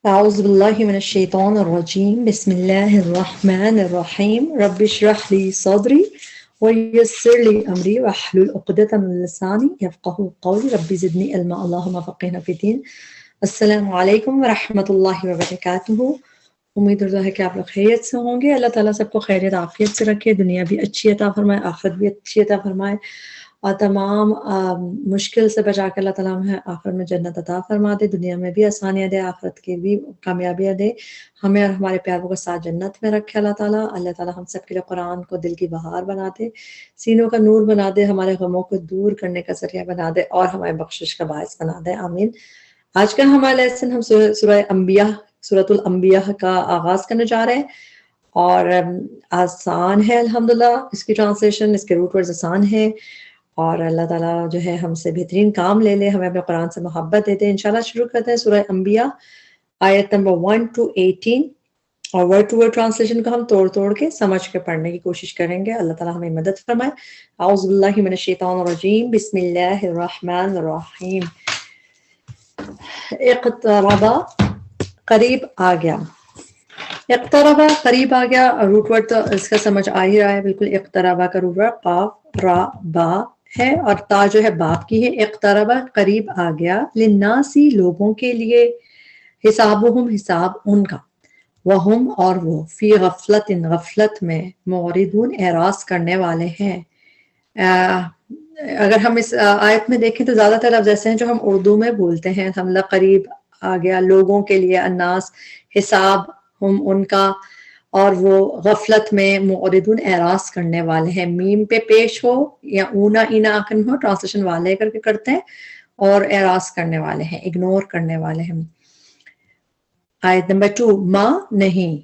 أعوذ بالله من الشيطان الرجيم بسم الله الرحمن الرحيم رب اشرح لي صدري ويسر لي أمري واحلل عقدة من لساني يفقهوا قولي رب زدني علما اللهم فقهنا في الدين. السلام علیکم ورحمۃ اللہ وبرکاتہ. امید ہے کہ آپ لوگ خیریت سے ہوں گے. اللہ تعالیٰ سب کو خیریت عافیت سے رکھے, دنیا بھی اچھی عطا فرمائے, آخرت بھی اچھی عطا فرمائے, اور تمام مشکل سے بچا کے اللہ تعالیٰ ہمیں آخرت میں جنت عطا فرما دے, دنیا میں بھی آسانیاں دے, آخرت کی بھی کامیابیاں دے, ہمیں اور ہمارے پیاروں کو ساتھ جنت میں رکھے اللہ تعالیٰ. اللہ تعالیٰ ہم سب کے لیے قرآن کو دل کی بہار بنا دے, سینوں کا نور بنا دے, ہمارے غموں کو دور کرنے کا ذریعہ بنا دے, اور ہمارے بخشش کا باعث بنا دے, آمین. آج کا ہمارا لیسن ہم سورہ انبیاء, سورۃ الانبیاء کا آغاز کرنے جا رہے ہیں, اور آسان ہے الحمدللہ اس کی ٹرانسلیشن, اس کے روٹ ورڈز آسان ہے, اور اللہ تعالیٰ جو ہے ہم سے بہترین کام لے لے, ہمیں اپنے قرآن سے محبت دیتے ہیں. انشاءاللہ شروع کرتے ہیں سورہ انبیاء آیت نمبر 1 to 18, اور ورڈ ٹو ورڈ ٹرانسلیشن کو ہم توڑ توڑ کے سمجھ کے پڑھنے کی کوشش کریں گے. اللہ تعالیٰ ہمیں مدد فرمائے. اعوذ باللہ من الشیطان الرجیم بسم اللہ الرحمن الرحیم. اقتربا قریب آ گیا, اقتربا قریب آ گیا, روٹ ورڈ تو اس کا سمجھ آ ہی رہا ہے بالکل. اقتربا کا روٹ ورڈ قاف را با ہے, اور تا جو ہے باپ کی ہے. اقتربا قریب آ گیا, للناسی لوگوں کے لیے, حسابہم حساب ان کا, وہم اور وہ, فی غفلت غفلت میں, معرضون اعراض کرنے والے ہیں. اگر ہم اس آیت میں دیکھیں تو زیادہ تر لفظ ایسے ہیں جو ہم اردو میں بولتے ہیں. ہم قریب آ گیا لوگوں کے لیے, الناس, حساب ہم ان کا, اور وہ غفلت میں, معرضون اعراض کرنے والے ہیں. میم پہ پیش ہو یا اونا اینا آکن ہو, ٹرانسلیشن والے کر کے کرتے ہیں, اور اعراض کرنے والے ہیں, اگنور کرنے والے ہیں. آیت نمبر 2, ماں نہیں.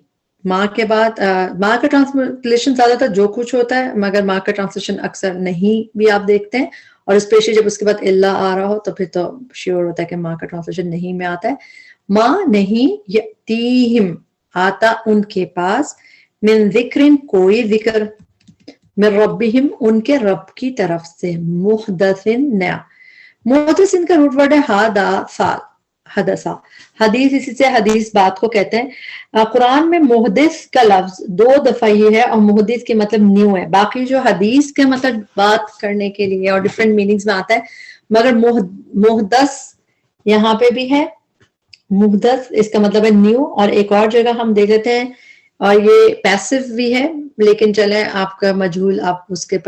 ماں کے بعد ماں کا ٹرانسلیشن زیادہ تر جو کچھ ہوتا ہے, مگر ماں کا ٹرانسلیشن اکثر نہیں بھی آپ دیکھتے ہیں, اور اسپیشلی جب اس کے بعد اللہ آ رہا ہو تو پھر تو شیور ہوتا ہے کہ ماں کا ٹرانسلیشن نہیں میں آتا ہے. ماں نہیں, یأتیہم آتا ان کے پاس, من ذکرن کوئی ذکر, من ربہم ان کے رب کی طرف سے, محدثن نیا. محدث ان کا روٹ ورڈ ہے ہادا فال, حدثا, حدیث اسی سے حدیث بات کو کہتے ہیں. قرآن میں محدث کا لفظ 2 دفعہ ہی ہے, اور محدث کے مطلب نیو ہے. باقی جو حدیث کے مطلب بات کرنے کے لیے اور ڈفرینٹ میننگز میں آتا ہے, مگر محدث یہاں پہ بھی ہے. محدث اس کا مطلب ہے نیو, اور ایک اور جگہ ہم دیکھ لیتے ہیں, اور یہ پیسو بھی ہے, لیکن چلیں آپ کا مجہول, آپ اس کے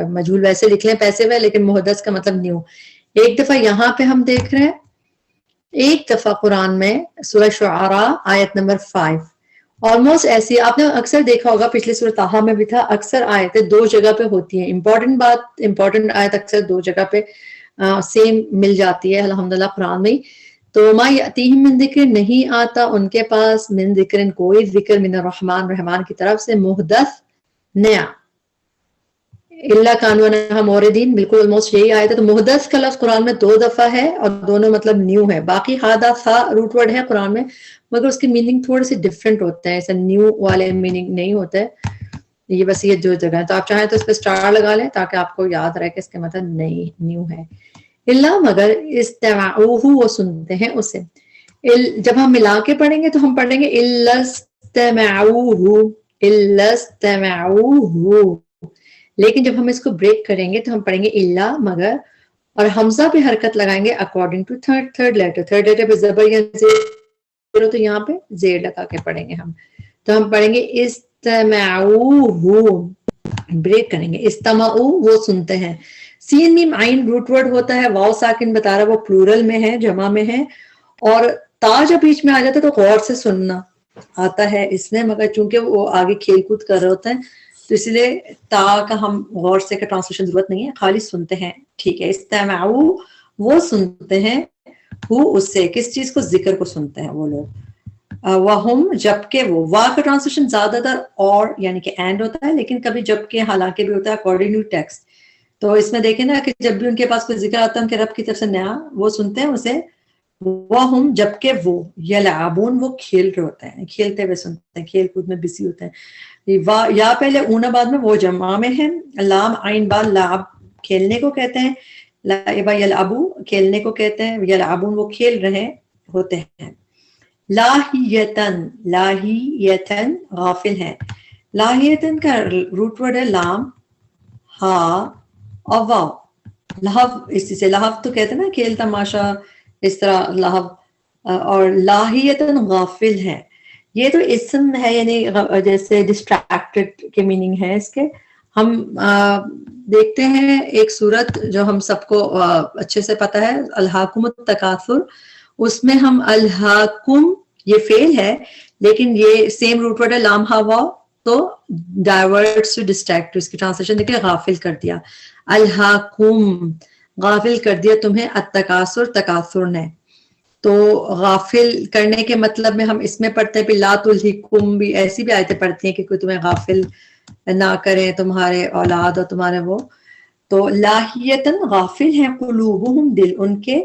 مجہول ویسے لکھ لیں پیسو ہے, لیکن محدث کا مطلب نیو. ایک دفعہ یہاں پہ ہم دیکھ رہے ہیں, ایک دفعہ قرآن میں سورہ شعراء آیت نمبر 5. آلموسٹ ایسی آپ نے اکثر دیکھا ہوگا, پچھلی سورہ طٰہٰ میں بھی تھا, اکثر آیتیں 2 جگہ پہ ہوتی ہیں. امپورٹنٹ آیت اکثر 2 جگہ پہ سیم مل جاتی ہے الحمدللہ قرآن میں. تو ما یأتیہم من ذکر, نہیں آتا ان کے پاس, من ذکر کوئی ذکر, من الرحمن رحمان کی طرف سے, محدث نیا, اللہ کانوا عنہا معرضین, بالکل آلموسٹ یہی آیت ہے. تو محدث کا لفظ قرآن میں 2 دفعہ ہے, اور دونوں مطلب نیو ہے. باقی ہادا تھا روٹ ورڈ ہے قرآن میں, مگر اس کے میننگ تھوڑے سے ڈفرینٹ ہوتے ہیں, ایسا نیو والے میننگ نہیں ہوتا ہے. یہ بس یہ 2 جگہ ہے, تو آپ چاہیں تو اس پہ اسٹار لگا لیں تاکہ آپ کو یاد رہے کہ اس کے مطلب نہیں نیو ہے. اللہ مگر, استمعوہ وہ سنتے ہیں اسے. جب ہم ملا کے پڑھیں گے تو ہم پڑھیں گے الا استمعوہ, الا استمعوہ, لیکن جب ہم اس کو بریک کریں گے تو ہم پڑھیں گے اللہ مگر, اور حمزہ پہ حرکت لگائیں گے اکارڈنگ ٹو تھرڈ لیٹر پہ زبر یا زیر, تو یہاں پہ زیر لگا کے پڑھیں گے ہم. تو ہم پڑھیں گے استمعوہ, بریک کریں گے, استمعو وہ سنتے ہیں. سین میم عین روٹ ورڈ ہوتا ہے, واو ساکن بتا رہا ہے وہ پلورل میں ہے, جمع میں ہے, اور تا جب بیچ میں آ جاتا ہے تو غور سے سننا آتا ہے اس میں, مگر چونکہ وہ آگے کھیل کود کر رہے ہوتے ہیں تو اس لیے تا کا ہم غور سے کا ٹرانسلیشن ضرورت نہیں ہے, خالی سنتے ہیں. ٹھیک ہے, استمعو وہ سنتے ہیں, وہ اس سے کس چیز کو, ذکر کو سنتے ہیں وہ لوگ. وہم جبکہ وہ, وا کا ٹرانسلیشن زیادہ تر اور یعنی کہ اینڈ ہوتا ہے, لیکن کبھی جبکہ حالانکہ بھی ہوتا ہے اکارڈنگ ٹو ٹیکسٹ. تو اس میں دیکھیں نا کہ جب بھی ان کے پاس کوئی ذکر آتا ہے ان کے رب کی طرف سے نیا, وہ سنتے ہیں اسے. وہم جبکہ وہ, یلعبون وہ کھیل رہے ہوتے ہیں, کھیلتے ہوئے سنتے ہیں, کھیل کود میں بزی ہوتے ہیں. یا پہلے اونا بعد میں وہ جمع میں ہے, لام عین با لعب کھیلنے کو کہتے ہیں, لعب یلعبو کھیلنے کو کہتے ہیں, یلعبون وہ کھیل رہے ہیں, ہوتے ہیں. لاہیتن، لاہیتن غافل ہیں. لاہیتن کا روٹ ورڈ ہے لام، ہا اور واو. لہو، اسی سے لہو تو کہتے ہیں نا کھیل تماشا، اس طرح لہو. اور لاہیتن غافل ہے، یہ تو اسم ہے، یعنی جیسے ڈسٹریکٹڈ کے میننگ ہے اس کے. ہم دیکھتے ہیں ایک صورت جو ہم سب کو اچھے سے پتہ ہے، الہاکم التکاثر. اس میں ہم الہاکم یہ فعل ہے، لیکن یہ سیم روٹ ورڈ ہے لام ہا واو، تو ڈائیورٹس ٹو ڈسٹریکٹ، اس کی ٹرانسلیشن دیکھیں غافل کر دیا. الہاکم غافل کر دیا تمہیں، التکاثر تکاثر نے. تو غافل کرنے کے مطلب میں ہم اس میں پڑھتے ہیں، پھر لا تلہکم بھی ایسی بھی آیتیں پڑھتی ہیں کہ کوئی تمہیں غافل نہ کریں، تمہارے اولاد اور تمہارے وہ. تو لاہیتن غافل ہیں، قلوبہم دل ان کے،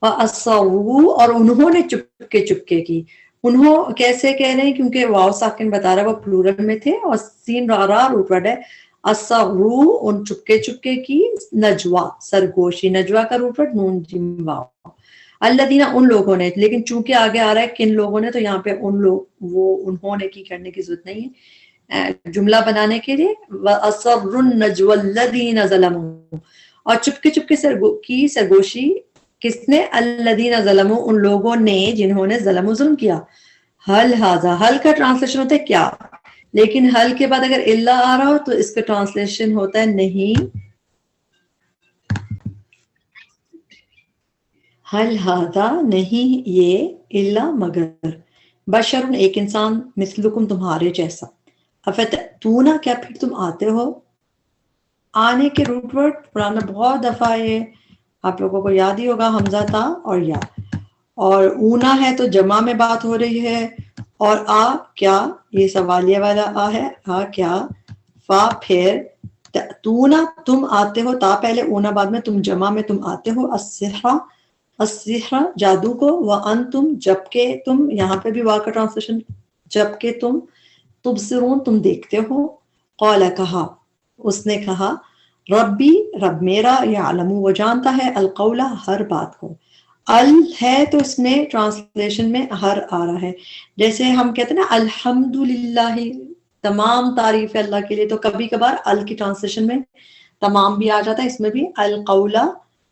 وَأَصَرُّوا اور انہوں نے چپکے چپکے کی. انہوں کیسے کہہ رہے ہیں؟ کیونکہ واو ساکن بتا رہا ہے وہ پلورل میں تھے، اور سین را را روٹ ورڈ ہے. اصروا ان چپکے چپکے کی، نجوا سرگوشی، نجوا کا روٹ ورڈ نون جیم واو. الذین ان لوگوں نے، لیکن چونکہ آگے آ رہا ہے کن لوگوں نے، تو یہاں پہ ان لوگ، وہ انہوں نے کی کرنے کی ضرورت نہیں ہے جملہ بنانے کے لیے. وَأَصَرُّوا النَّجْوَى الَّذِينَ ظَلَمُوا اور چپکے چپکے کی سرگوشی کس نے؟ الذین ظلموا ان لوگوں نے جنہوں نے ظلم و ظلم کیا. حل ھذا، حل کا ٹرانسلیشن ہوتا ہے کیا، لیکن حل کے بعد اگر الا آ رہا ہو تو اس کا ٹرانسلیشن ہوتا ہے نہیں. حل ھذا نہیں یہ، الا مگر، بشر ایک انسان، مثلکم تمہارے جیسا. افتأتون کیا پھر تم آتے ہو. آنے کے روٹ ورڈ قرآن میں بہت دفعہ یہ آپ لوگوں کو یاد ہی ہوگا، حمزہ تا اور یا. اور اونا ہے تو جمع میں بات ہو رہی ہے، اور آ کیا یہ سوالیہ والا آ ہے، آ کیا. فا پھر، تأتونا تم آتے ہو، تا پہلے اونا بعد میں، تم جمع میں تم آتے ہو. السحر، السحر جادو کو. وانتم جبکہ تم، یہاں پہ بھی وا کا ٹرانسلیشن جبکہ تم. تبصرون تم دیکھتے ہو. قال کہا، اس نے کہا، ربی رب میرا، یعلم وہ جانتا ہے، القول ہر بات کو. ال ہے تو اس میں ٹرانسلیشن میں ہر آ رہا ہے. جیسے ہم کہتے ہیں نا الحمدللہ، تمام تعریف ہے اللہ کے لیے، تو کبھی کبھار ال کی ٹرانسلیشن میں تمام بھی آ جاتا ہے، اس میں بھی القول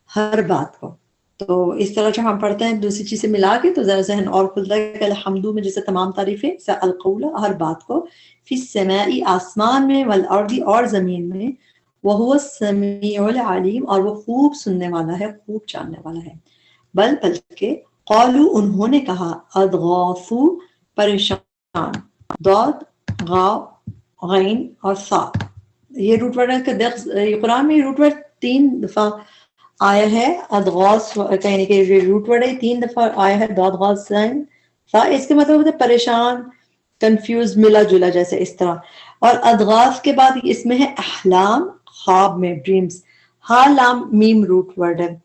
ہر بات کو. تو اس طرح جو ہم پڑھتے ہیں دوسری چیز سے ملا کے تو ذرا ذہن اور کھلتا ہے کہ الحمدو میں جیسے تمام تعریفیں، القول ہر بات کو. فی السماء آسمان میں، والارض اور زمین میں، وہو السمیع العلیم اور وہ خوب سننے والا ہے، خوب جاننے والا ہے. بل بلکہ، قالو انہوں نے کہا، اضغاثو پریشان، ضاد غا غین اور صا یہ روٹ ورڈ ہے. قرآن میں یہ روٹ ورڈ 3 دفعہ آیا ہے. ادغاث کہنے کے روٹ ورڈ ہے 3 دفعہ آیا ہے، ضاد غا غین صا. اس کے مطلب ہوتا ہے پریشان، کنفیوز، ملا جلا جیسے اس طرح. اور ادغاث کے بعد اس میں ہے احلام، خواب میں، ڈریمز. ہا لام میم روٹ ورڈ ہے.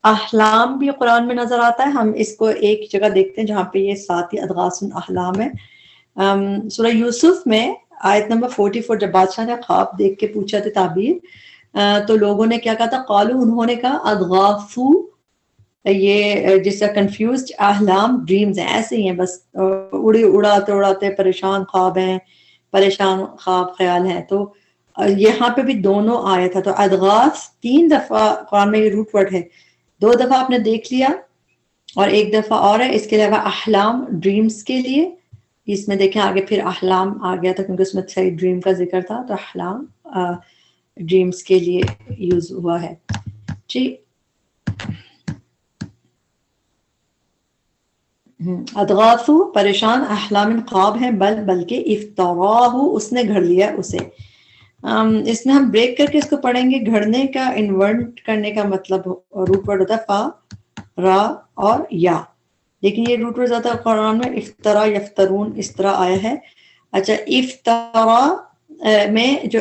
احلام بھی قرآن میں نظر آتا ہے، ہم اس کو ایک جگہ دیکھتے ہیں جہاں پہ یہ ساتھ ہی ادغاث احلام ہے. سورہ یوسف میں آیت نمبر 44، جب بادشاہ نے خواب دیکھ کے پوچھا تھا تعبیر، تو لوگوں نے کیا کہا تھا؟ قالو انہوں نے کہا، اضغاثو یہ جس سے کنفیوزڈ، احلام ڈریمز ہیں، ایسے ہی ہیں بس اڑاتے اڑاتے پریشان خواب ہیں، پریشان خواب خیال ہیں. تو یہاں پہ بھی دونوں آیا تھا. تو ادغاث 3 دفعہ قرآن میں یہ روٹ ورڈ ہے، 2 دفعہ آپ نے دیکھ لیا اور 1 دفعہ اور ہے. اس کے علاوہ احلام ڈریمز کے لیے، اس میں دیکھیں آگے پھر احلام آ گیا تھا کیونکہ اس میں صحیح ڈریم کا ذکر تھا، تو احلام ڈریمز کے لیے یوز ہوا ہے. جی ادغاثو پریشان، احلام خواب ہیں، بل بلکہ، افتراہ اس نے گھڑ لیا اسے. اس میں ہم بریک کر کے اس کو پڑھیں گے. گھڑنے کا، انورٹ کرنے کا مطلب روٹ ورڈ ہوتا ہے فا، را اور یا، لیکن یہ روٹ ورڈ زیادہ قرآن میں افطرا، یفترون اس طرح آیا ہے. اچھا، افطرا میں جو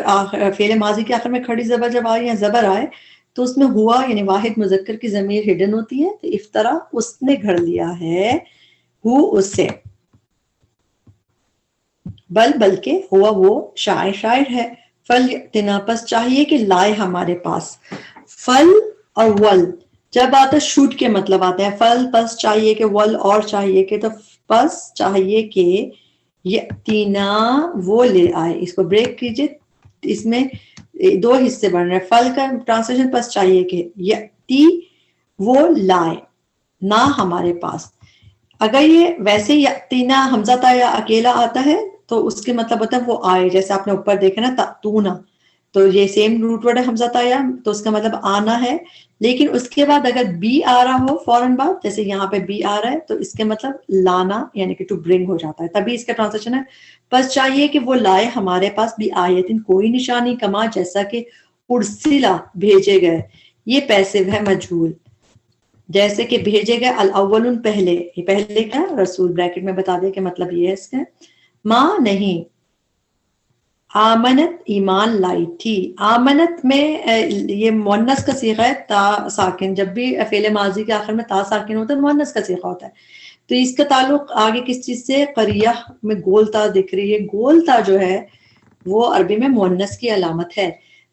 فعل ماضی کے آخر میں کھڑی زبر جب آئے یا زبر آئے تو اس میں ہوا یعنی واحد مذکر کی ضمیر ہڈن ہوتی ہے. تو افطرا اس نے گھڑ لیا ہے، ہو اس سے. بل بلکہ، ہوا وہ شاعر ہے. فل تنا پس چاہیے کہ لائے ہمارے پاس. فل اور ول جب آتا ہے شوٹ کے مطلب آتے ہیں فل پس چاہیے کہ، ول اور چاہیے کہ، تو پس چاہیے کہ یاتینا وہ لے آئے. اس کو بریک کیجئے، اس میں دو حصے بن رہے ہیں. فل کا ٹرانسلیشن پس چاہیے کہ یاتی وہ لائے نہ ہمارے پاس. اگر یہ ویسے یاتینا حمزہ تا یا اکیلا آتا ہے تو اس کے مطلب ہوتا ہے وہ آئے، جیسے آپ نے اوپر دیکھا نا تاتونا، تو یہ سیم روٹ ورڈ ہے حمزہ تا یا، تو اس کا مطلب آنا ہے. لیکن اس کے بعد اگر بی آ رہا ہو فوراً بعد، جیسے یہاں پہ بی آ رہا ہے، تو اس کے مطلب لانا یعنی کہ ٹو برنگ ہو جاتا ہے. تبھی اس کا ٹرانسلیشن ہے بس چاہیے کہ وہ لائے ہمارے پاس بھی آیتن کوئی نشانی، کما جیسا کہ ارسلا بھیجے گئے. یہ پیسو ہے مجہول، جیسے کہ بھیجے گئے الاولون پہلے. یہ پہلے کا رسول بریکٹ میں بتا دے کہ مطلب یہ ہے اس کا. ماں نہیں، آمنت ایمان لائی تھی. آمنت میں یہ مؤنث کا صیغہ ہے تا ساکن. جب بھی فعل ماضی کے آخر میں تا ساکن ہوتا ہے مؤنث کا صیغہ ہوتا ہے. تو اس کا تعلق آگے کس چیز سے؟ قریہ میں گول تا دکھ رہی ہے. گول تا جو ہے وہ عربی میں مؤنث کی علامت ہے.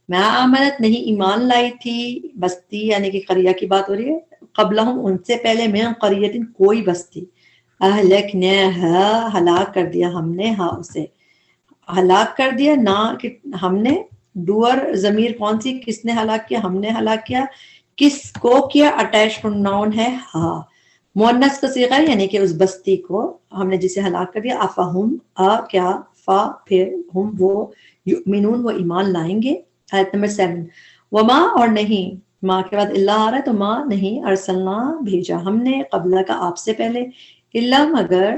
میں آمنت نہیں ایمان لائی تھی، بستی یعنی کہ قریہ کی بات ہو رہی ہے. قبلہم ان سے پہلے، میں قریۃ کوئی بستی. اہلکناہا ہلاک کر دیا ہم نے، ہاں اسے ہلاک کر دیا. نہ کہ ہم نے، ڈوئر ضمیر کون سی، کس نے ہلاک کیا؟ ہم نے ہلاک کیا. کس کو کیا؟ اٹیچ پروناؤن ہے ہاں، مؤنث کا صیغہ ہے یعنی کہ اس بستی کو ہم نے جسے ہلاک کر دیا. افہم کیا، فا پھر ہم وہ، یؤمنون وہ ایمان لائیں گے. آیت نمبر 7. وما اور نہیں، ماں کے بعد اللہ آ رہا ہے تو ماں نہیں، ارسلنا بھیجا ہم نے، قبلہ کا آپ سے پہلے، اللہ مگر،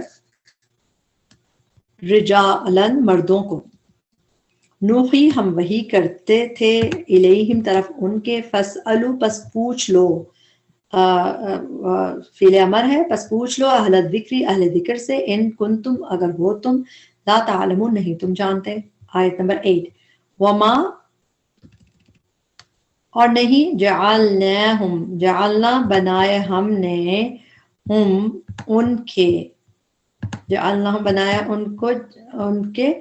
رجالن مردوں کو، نوحی ہم وحی کرتے تھے، الیہم طرف ان کے، فاسألو پس پوچھ لو، فعل امر ہے پس پوچھ لو، اہل الذکر اہل ذکر سے، ان کنتم اگر ہو تم، لا تعلمون نہیں تم جانتے. آیت نمبر 8. وما اور نہیں، جعلناہم جعلنا بنائے ہم نے، ہم ان کے، جعلنا بنایا ان کو، ان کے،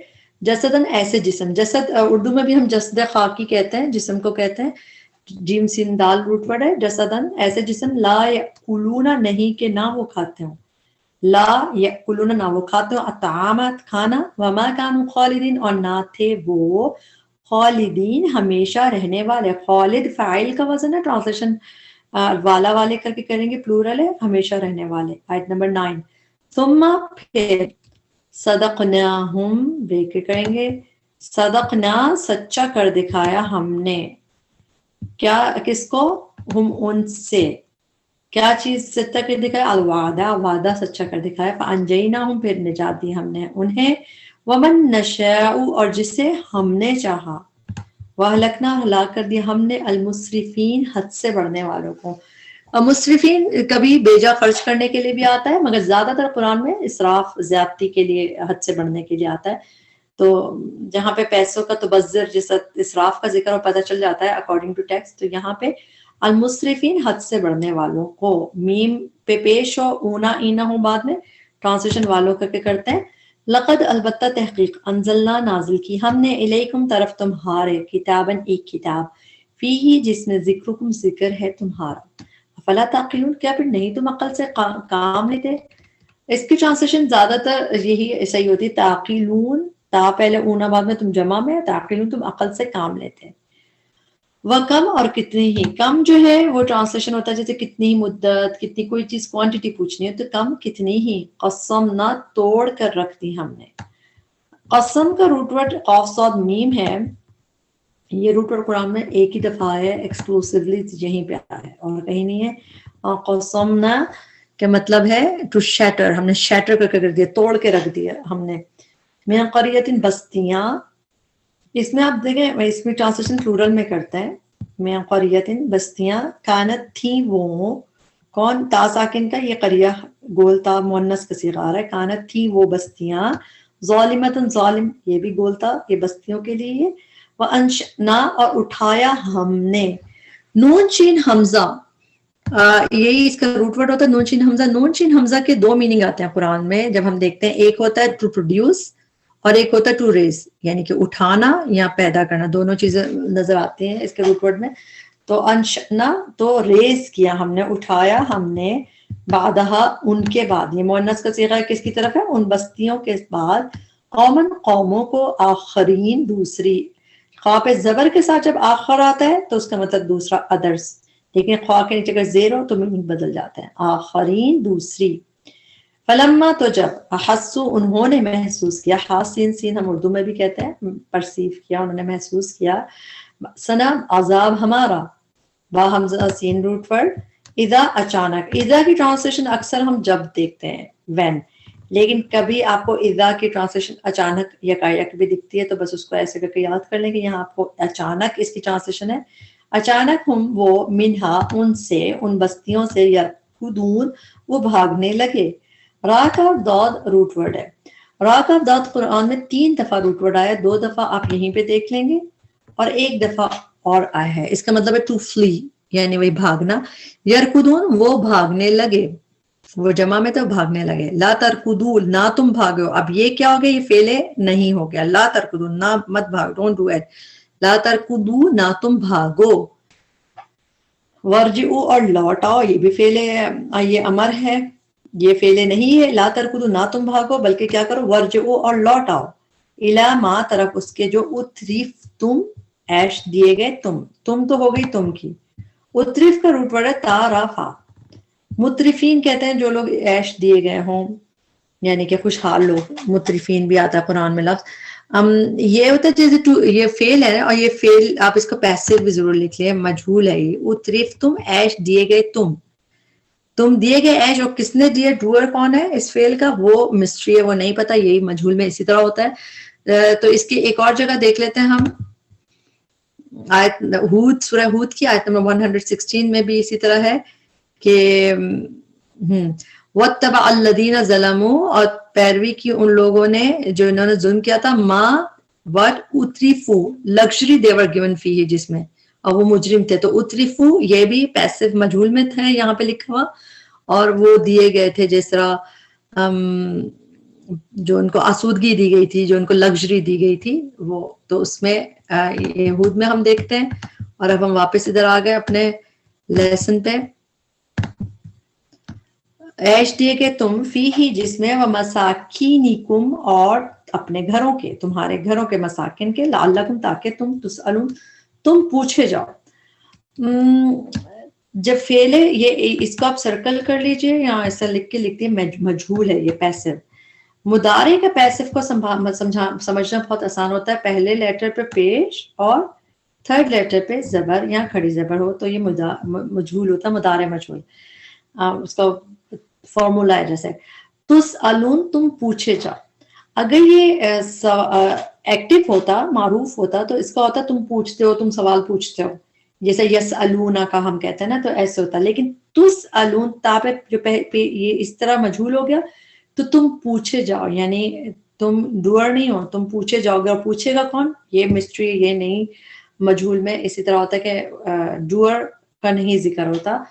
جسدن ایسے جسم. جسد اردو میں بھی ہم جسد خاکی کہتے ہیں، جسم کو کہتے ہیں. جیم سین دال روٹ ورڈ ہے. جسدن ایسے جسم، لا یأکلون نہیں کہ نہ وہ کھاتے ہوں، لا یأکلون نہ وہ کھاتے ہوں، اطعامات کھانا، وما کانوا خالدین اور نہ تھے وہ خالدین ہمیشہ رہنے والے. خالد فاعل کا وزن ہے، ٹرانسلیشن والا والے کر کے کریں گے، پلورل ہے، ہمیشہ رہنے والے. آیت نمبر 9. ثم پھر، صدقناہم بریک کریں گے، صدقنا سچا کر دکھایا ہم نے، کیا کس کو؟ ہم ان سے. کیا چیز سچا کر دکھایا؟ الوعدہ وعدہ سچا کر دکھایا. فانجیناہم پھر نجات دی ہم نے انہیں، ومن نشاء اور جسے ہم نے چاہا، واہلکنا ہلاک کر دیا ہم نے، المسرفین حد سے بڑھنے والوں کو. مسرفین کبھی بیجا خرچ کرنے کے لیے بھی آتا ہے، مگر زیادہ تر قرآن میں اسراف زیادتی کے لیے، حد سے بڑھنے کے لیے آتا ہے. تو جہاں پہ پیسوں کا تبذر جس اسراف کا ذکر پتہ چل جاتا ہے اکارڈنگ ٹو ٹیکسٹ، تو یہاں پہ المسرفین حد سے بڑھنے والوں کو، میم پہ پیش ہو، اونا اینا ہو بعد میں، ٹرانسلیشن والوں کر کے کرتے ہیں. لقد البتہ تحقیق، انزلنا نازل کی ہم نے، الیکم طرف تمہارے، کتابن ایک کتاب، فیہی جس میں ذکرکم ذکر ہے تمہارا، فلا تعقلون کیا پھر نہیں تم عقل سے کام لیتے. اس کی ٹرانسلیشن زیادہ تر یہی صحیح ہوتی ہے، تعقلون، تا پہلے اونا بعد میں تم جمع میں، تعقلون تم عقل سے کام لیتے. وکم اور کتنی ہی، کم جو ہے وہ ٹرانسلیشن ہوتا ہے جیسے کتنی ہی مدت، کتنی کوئی چیز کوانٹٹی پوچھنی ہے تو کم کتنی ہی، قسم نہ توڑ کر رکھ دی ہم نے. قسم کا روٹ ورڈ قاف صاد میم ہے. یہ روٹ ورڈ قرآن میں ایک ہی دفعہ ہے، ایکسکلوسیولی یہیں پہ آیا ہے اور کہیں نہیں ہے. قسمنا کا مطلب ہے ٹو شیٹر، ہم نے شیٹر کر کے کر دیا، توڑ کے رکھ دیا ہم نے. من قریۃ بستیاں، اس میں آپ دیکھیں اس میں ٹرانسلیشن پلورل میں کرتا ہے. من قریۃ بستیاں، کانت تھی وہ، کون؟ تا ساکن کا، یہ قریہ گول تا مؤنث کا صیغہ آ رہا ہے. کانت تھی وہ بستیاں، ظالمتن ظالم، یہ بھی گول تا، یہ بستیوں کے لیے. وانشأنا اور اٹھایا ہم نے، نون چین حمزہ، یہی اس کا روٹ ورڈ ہوتا ہے نون چین حمزہ. نون چین حمزہ کے دو میننگ آتے ہیں قرآن میں جب ہم دیکھتے ہیں، ایک ہوتا ہے ٹو پروڈیوس اور ایک ہوتا ہے ٹو ریز، یعنی کہ اٹھانا یا پیدا کرنا، دونوں چیزیں نظر آتی ہیں اس کے روٹ ورڈ میں. تو انشأنا تو ریز کیا ہم نے، اٹھایا ہم نے، بعدہا ان کے بعد، یہ مؤنث کا صیغہ کس کی طرف ہے؟ ان بستیوں کے بعد، قومن قوموں کو، آخرین دوسری، خواہ پہ زبر کے ساتھ جب آخر آتا ہے تو اس کا مطلب دوسرا، ادرس، لیکن خواہ کے نیچے اگر زیر ہو تو میننگ بدل جاتا ہے، آخرین دوسری۔ فلما تو جب، احسو انہوں نے محسوس کیا، حاسین سین ہم اردو میں بھی کہتے ہیں، پرسیو کیا، انہوں نے محسوس کیا، سنا عذاب ہمارا، با حمزہ سین روٹ ورڈ، اذا اچانک، اذا کی ٹرانسلیشن اکثر ہم جب دیکھتے ہیں when، لیکن کبھی آپ کو اذا کی ٹرانسلیشن اچانک یکایک بھی دکھتی ہے، تو بس اس کو ایسے کر کے یاد کر لیں کہ یہاں آپ کو اچانک اس کی ٹرانسلیشن ہے، اچانک ہم وہ منہا ان سے، ان بستیوں سے، یرکضون وہ بھاگنے لگے۔ را کا داد روٹ ورڈ ہے، را کا داد قرآن میں 3 دفعہ روٹ ورڈ آیا، 2 دفعہ آپ یہیں پہ دیکھ لیں گے اور 1 دفعہ اور آیا ہے، اس کا مطلب ہے ٹو فلی، یعنی وہی بھاگنا، یرکضون وہ بھاگنے لگے، وہ جمع میں تو بھاگنے لگے، لا ترکضوا نہ تم بھاگو، اب یہ کیا ہو گیا؟ یہ فعل نہیں ہو گیا، لا ترکضوا نہ مت بھاگو، ڈونٹ ڈو اٹ، لا ترکضوا نہ تم بھاگو، ورجعوا اور لوٹ آؤ، یہ بھی فعل ہے، یہ امر ہے، یہ فعل نہیں ہے، لا ترکضوا نہ تم بھاگو بلکہ کیا کرو؟ ورجعوا اور لوٹ آؤ، الی ما طرف اس کے، جو اتریف تم ایش دیے گئے، تم تو ہو گئی تم کی، اتریف کا روٹ ورڈ ہے تارافا، مترفین کہتے ہیں جو لوگ ایش دیے گئے ہوں، یعنی کہ خوشحال لوگ، مترفین بھی آتا ہے قرآن میں لفظ، یہ ہوتا ہے جیسے یہ فعل ہے اور یہ فعل آپ اس کو پیسو بھی ضرور لکھ لیں، مجہول ہے یہ، اتریف تم ایش دیے گئے، تم دیے گئے ایش، اور کس نے دیے؟ ڈوئر کون ہے اس فعل کا؟ وہ مسٹری ہے، وہ نہیں پتا، یہی مجہول میں اسی طرح ہوتا ہے۔ تو اس کی ایک اور جگہ دیکھ لیتے ہیں ہم، آیت ہود، سورہ ہود کی آیت نمبر 116 میں بھی اسی طرح ہے کہ وَاتَّبَعَ الَّذِينَ ظَلَمُوا، اور پیروی کی ان لوگوں نے جو انہوں نے ظلم کیا تھا، ما وٹ اتریفو، لگژری دے ور گیون فیہ، جس میں، اور وہ مجرم تھے، تو اتریفو یہ بھی پیسو مجہول میں تھے یہاں پہ لکھا ہوا، اور وہ دیے گئے تھے جس طرح جو ان کو آسودگی دی گئی تھی، جو ان کو لگژری دی گئی تھی، وہ تو اس میں یہود میں ہم دیکھتے ہیں۔ اور اب ہم واپس ادھر آ گئے اپنے لیسن پہ، ایش دیے کہ تم فی ہی جس میں، و مساکینکم اور اپنے گھروں کے، تمہارے گھروں کے، مساکن کے، لعلکم تاکہ تم تسألون تم پوچھے جاؤ۔ جب فعل ہے یہ، اس کو آپ سرکل کر لیجئے، یہاں ایسا لکھ کے لکھتے ہیں مجہول ہے یہ پیسو، مضارع کا پیسو کو سمجھنا بہت آسان ہوتا ہے، پہلے لیٹر پہ پیش اور تھرڈ لیٹر پہ زبر یا کھڑی زبر ہو تو یہ مجہول ہوتا ہے، مضارع مجہول، اس کا فارمولا ہے جیسے تسألون تم پوچھے جاؤ، اگر یہ ایکٹیو ہوتا، معروف ہوتا، تو اس کا ہوتا تم پوچھتے ہو، تم سوال پوچھتے ہو، جیسے یسألون کا ہم کہتے ہیں نا، تو ایسے ہوتا، لیکن تسألون تاب جو یہ اس طرح مجہول ہو گیا، تو تم پوچھے جاؤ، یعنی تم ڈوئر نہیں ہو، تم پوچھے جاؤ گے، اور پوچھے گا کون؟ یہ مسٹری، یہ نہیں، مجہول میں اسی طرح ہوتا ہے کہ ڈوئر کا نہیں ذکر ہوتا،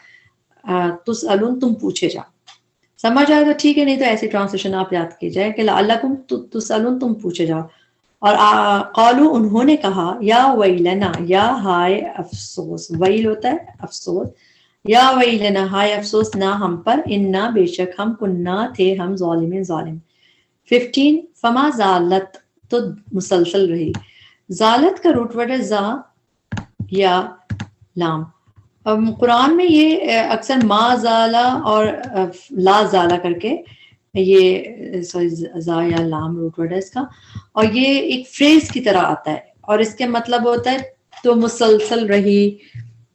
تسألون تم پوچھے جاؤ، سمجھ آئے تو ٹھیک ہے، نہیں تو ایسی ٹرانسلیشن آپ یاد کی جائے کہ لعلکم تسألون تم پوچھے جاؤ۔ اور قالو انہوں نے کہا، یا ویلنا، یا ہائے افسوس، ویل ہوتا ہے افسوس، یا ویلنا ہائے افسوس، نہ ہم پر، انا بے شک ہم، کننا تھے ہم، ظالمین ظالم۔ 15 فما زالت تو مسلسل رہی، زالت کا روٹ ورڈ ہے زا یا لام، قرآن میں یہ اکثر ما زالا اور لا زالا کر کے، یہ زا یا لام روٹ ورڈ ہے اس کا، اور یہ ایک فریز کی طرح آتا ہے، اور اس کے مطلب ہوتا ہے تو مسلسل رہی،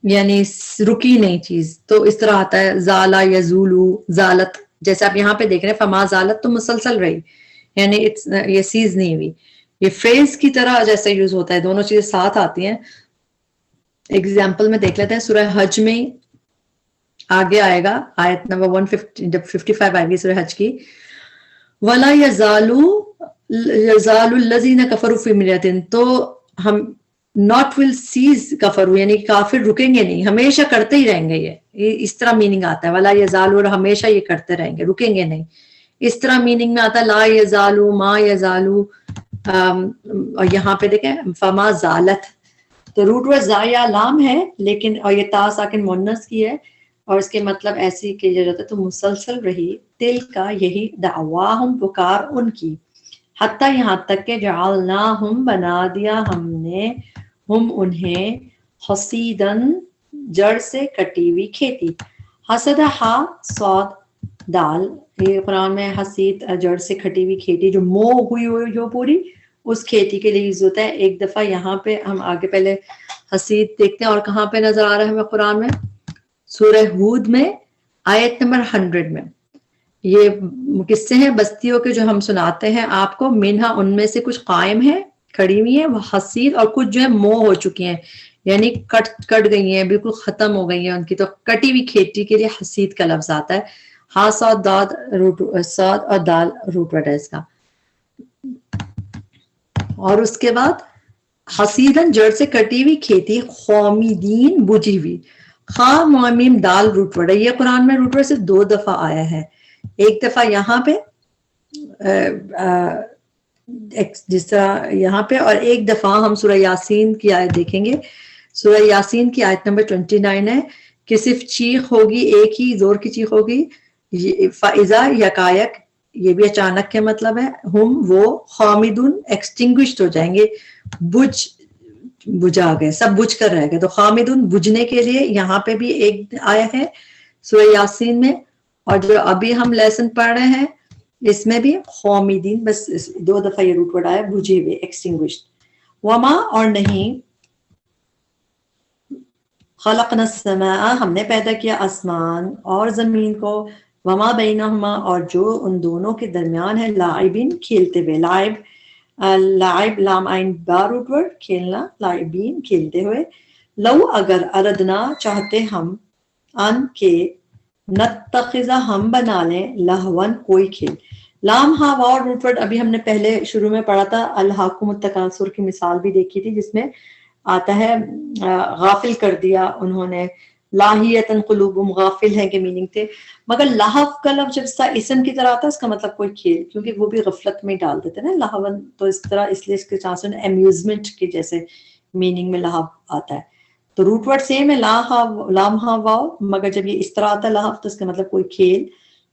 یعنی رکی نہیں چیز، تو اس طرح آتا ہے زالا یزولو، زالت، جیسے آپ یہاں پہ دیکھ رہے ہیں فما زالت تو مسلسل رہی، یعنی یہ سیز نہیں ہوئی، یہ فریز کی طرح جیسے یوز ہوتا ہے، دونوں چیزیں ساتھ آتی ہیں۔ ایگزامپل میں دیکھ لیتے ہیں، سورہ حج میں آگے آئے گا، آیت نمبر 150 جب 55 آئے گی سورہ حج کی، وَلَا يَزَالُ الَّذِينَ كَفَرُوا فِي مِرْيَةٍ، تو ہم not will cease کفر، یعنی کافر رکیں گے نہیں، ہمیشہ کرتے ہی رہیں گے، یہ اس طرح میننگ آتا ہے، وَلَا يَزَالُ، اور ہمیشہ یہ کرتے رہیں گے، رکیں گے نہیں، اس طرح میننگ میں آتا ہے لا يَزَالُ، ما يَزَالُ، اور یہاں پہ دیکھیں فما زالت، تو روٹ ورڈ زا یا لام ہے لیکن اور یہ تا ساکن مونس کی ہے اور اس کے مطلب ایسی کی جاتا ہے تو مسلسل رہی تل کا یہی دعواہم پکار ان کی حتیٰ یہاں تک کہ جعلناہم بنا دیا ہم نے ہم انہیں حصیدن جڑ سے کٹی ہوئی کھیتی حسد ہا صاد دال یہ قرآن میں حسید جڑ سے کھٹی ہوئی کھیتی جو مو ہوئی ہو پوری اس کھیتی کے لیے یوز ہوتا ہے. ایک دفعہ یہاں پہ ہم آگے پہلے حسید دیکھتے ہیں اور کہاں پہ نظر آ رہا ہے ہمیں قرآن میں سورہ ہود میں آیت نمبر 100 میں. یہ قصے ہیں بستیوں کے جو ہم سناتے ہیں آپ کو منہا ان میں سے کچھ قائم ہیں کھڑی ہوئی ہیں وہ حسید اور کچھ جو ہے مو ہو چکی ہیں یعنی کٹ گئی ہیں بالکل ختم ہو گئی ہیں ان کی. تو کٹی ہوئی کھیتی کے لیے حسید کا لفظ آتا ہے. ہا صاد داد روٹ صاد اور دال روٹ ورڈ ہے اس کا. اور اس کے بعد حسیدن جڑ سے کٹی ہوئی کھیتی خومیدین بجھی ہوئی خا معمیم دال روٹ ورڈ ہے. یہ قرآن میں روٹ ورڈ صرف 2 دفعہ آیا ہے. ایک دفعہ یہاں پہ جس طرح یہاں پہ اور ایک دفعہ ہم سورہ یاسین کی آیت دیکھیں گے. سورہ یاسین کی آیت نمبر 29 ہے کہ صرف چیخ ہوگی ایک ہی زور کی چیخ ہوگی فَإِذَا یکایک یہ بھی اچانک کے مطلب ہے ہم وہ خامدون ایکسٹنگوشڈ ہو جائیں گے بجھا گئے سب بجھ کر رہ گئے. تو خامدون بجھنے کے لیے یہاں پہ بھی ایک آیا ہے سورہ یاسین میں اور جو ابھی ہم لیسن پڑھ رہے ہیں اس میں بھی خامدین بس 2 دفعہ یہ روٹ ورڈ آیا بجھے ہوئے ایکسٹنگوشڈ. وما اور نہیں خلقنا السماء ہم نے پیدا کیا آسمان اور زمین کو وما بینہما اور جو ان دونوں کے درمیان ہے لاعبین کھیلتے ہوئے. لائب لام عین با روٹ ورڈ کھیلنا لاعبین کھیلتے ہوئے. لو اگر اردنا چاہتے ہم ان کے نتخذہ ہم بنا لیں لہون کوئی کھیل. لام ہا واو روٹ ورڈ ابھی ہم نے پہلے شروع میں پڑھا تھا الہاکم التکاثر کی مثال بھی دیکھی تھی جس میں آتا ہے غافل کر دیا انہوں نے لاہیتن قلوبہم غافل ہے کے میننگ تھے. مگر لہو کا لفظ جب اسم کی طرح آتا ہے اس کا مطلب کوئی کھیل کیونکہ وہ بھی غفلت میں ڈال دیتے نا لہون تو اس طرح اس لیے اس کے چانس امیوزمنٹ کے جیسے میننگ میں لہو آتا ہے. تو روٹ ورڈ سیم ہے لام ہا واو مگر جب یہ اس طرح آتا ہے لہو تو اس کا مطلب کوئی کھیل.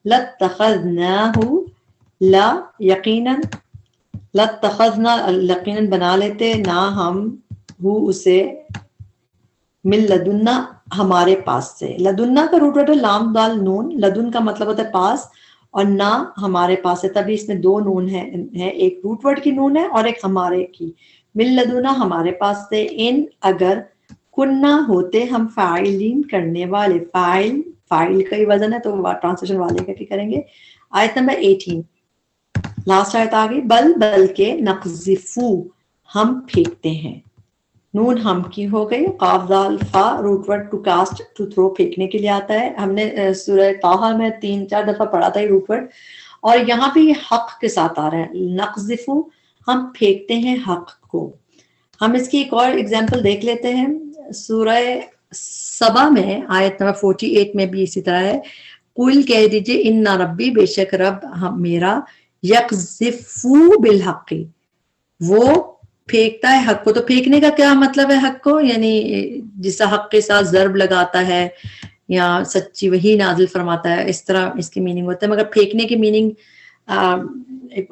لَتَّخَذْنَاهُ لا یقیناً لَتَّخَذْنَا یقیناً بنا لیتے نہ ہم ہو اسے من لدنا ہمارے پاس سے. لدنا کا روٹ ورڈ ہے لام دال نون. لدن کا مطلب ہوتا ہے پاس اور نہ ہمارے پاس ہے تبھی اس میں 2 نون ہے ایک روٹ ورڈ کی نون ہے اور ایک ہمارے کی. من لدنا ہمارے پاس سے ان اگر کننا ہوتے ہم فاعلین کرنے والے. فاعل کا ہی وزن ہے تو ٹرانسلیشن والے کا کی کریں گے. آیت نمبر 18 لاسٹ آیت آ گئی. بلکہ نقذفو ہم پھینکتے ہیں. نون ہم کی ہو گئی. قاف دال فا root word to cast to throw پھینکنے کے لیے آتا ہے. ہم نے سورہ طٰہٰ میں 3-4 دفعہ پڑھا تھا یہ روٹ ورڈ اور یہاں پہ یہ حق کے ساتھ آ رہا ہے. نقذفو ہم پھینکتے ہیں حق کو. ہم اس کی ایک اور اگزامپل دیکھ لیتے ہیں. سورہ سبا میں آیت نمبر 48 میں بھی اسی طرح ہے. قل کہہ دیجئے ان ربی بے شک رب میرا یقذفو بالحق وہ پھینکتا ہے حق کو. تو پھینکنے کا کیا مطلب ہے حق کو یعنی جس حق کے ساتھ ضرب لگاتا ہے یا سچی وہی نازل فرماتا ہے اس طرح اس کی میننگ ہوتا ہے. مگر پھینکنے کی میننگ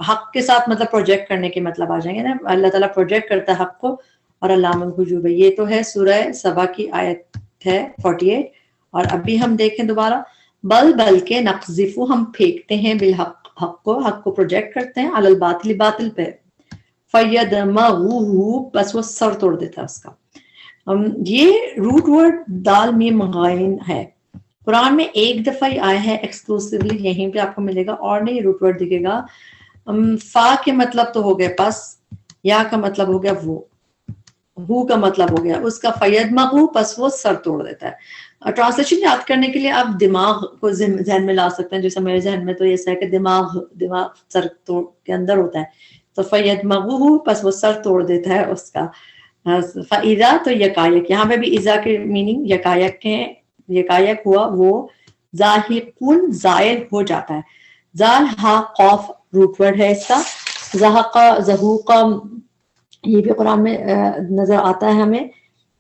حق کے ساتھ مطلب پروجیکٹ کرنے کے مطلب آ جائیں گے نا. اللہ تعالیٰ پروجیکٹ کرتا ہے حق کو اور علام الغیوب. یہ تو ہے سورہ سبا کی آیت ہے 48. اور ابھی ہم دیکھیں دوبارہ بلکہ نقذفو ہم پھینکتے ہیں بالحق حق کو پروجیکٹ کرتے ہیں علی الباطل باطل پہ. فَيَدْمَغُهُ بس وہ سر توڑ دیتا ہے اس کا. یہ روٹ ورڈ دال میم غین ہے. قرآن میں ایک دفعہ ہی آیا ہے ایکسکلوسیولی یہیں پہ آپ کو ملے گا اور نہیں روٹ ورڈ دکھے گا. فا کے مطلب تو ہو گیا پس یا کا مطلب ہو گیا وہ ہو کا مطلب ہو گیا اس کا فَيَدْمَغُ پس وہ سر توڑ دیتا ہے. ٹرانسلیشن یاد کرنے کے لیے آپ دماغ کو ذہن میں لا سکتے ہیں. جیسے میرے ذہن میں تو یہ ہے کہ دماغ سر کے اندر ہوتا ہے تو فَيَدْمَغُهُ پس وہ سر توڑ دیتا ہے اس کا. فَإِذَا تو یکایک یہاں پہ بھی اذا کے میننگ یکایک ہوا وہ زاہقون زائل ہو جاتا ہے. زال ہا قوف روٹ ورڈ ہے اس کا. زہقا زہوقا یہ بھی قرآن میں نظر آتا ہے ہمیں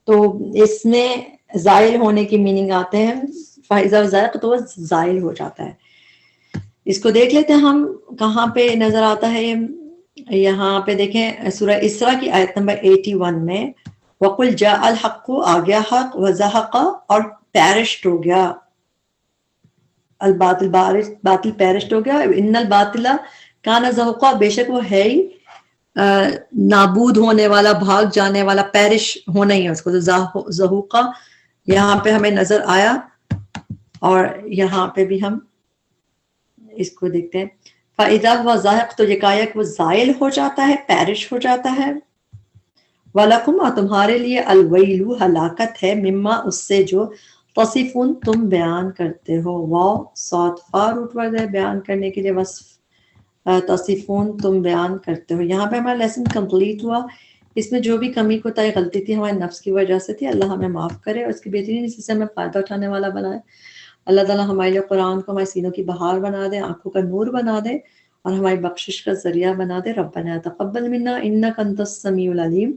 تو اس میں زائل ہونے کی میننگ آتے ہیں فائزہ ذائق، تو وہ زائل ہو جاتا ہے. اس کو دیکھ لیتے ہیں ہم کہاں پہ نظر آتا ہے. یہاں پہ دیکھیں سورہ اسراء کی آیت نمبر 81 میں وَقُلْ جَاءَ الْحَقُّ، آ گیا حق، وَزَهَقَ، اور پیرشڈ ہو گیا، الباطل باطل پیرشڈ ہو گیا، ان الباطل کان زہوقا، بے شک وہ ہے ہی نابود ہونے والا، بھاگ جانے والا، پیرش ہونا ہی ہے اس کو. تو زہوقا یہاں پہ ہمیں نظر آیا، اور یہاں پہ بھی ہم اس کو دیکھتے ہیں. فَإِذَا هُوَ زَاهِقٌ، تو یکایک وہ زائل ہو جاتا ہے، پیرش ہو جاتا ہے. وَلَكُمْ، اور تمہارے لیے، الْوَيْلُ، ہلاکت ہے، مما، اس سے جو تصفون، تم بیان کرتے ہو. واو صاد فا روٹ ورڈ ہے بیان کرنے کے لیے، وصف. تصفون، تم بیان کرتے ہو. یہاں پہ ہمارا لیسن کمپلیٹ ہوا. اس میں جو بھی کمی کوتاہی غلطی تھی ہمارے نفس کی وجہ سے تھی، اللہ ہمیں معاف کرے اور اس کی بہترین اسی سے ہمیں فائدہ اٹھانے والا بنائے. اللہ تعالیٰ ہمارے لیے قرآن کو ہمارے سینوں کی بہار بنا دے، آنکھوں کا نور بنا دے، اور ہماری بخشش کا ذریعہ بنا دے. ربنا تقبل منا انک انت السمیع العلیم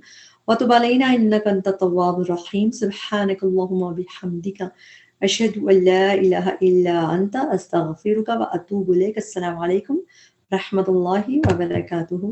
وتب علینا انک انت التواب الرحیم. سبحانک اللہم وبحمدک، اشہد ان لا الہ الا انت، استغفرک واتوب الیک. السلام علیکم رحمۃ اللہ وبرکاتہ.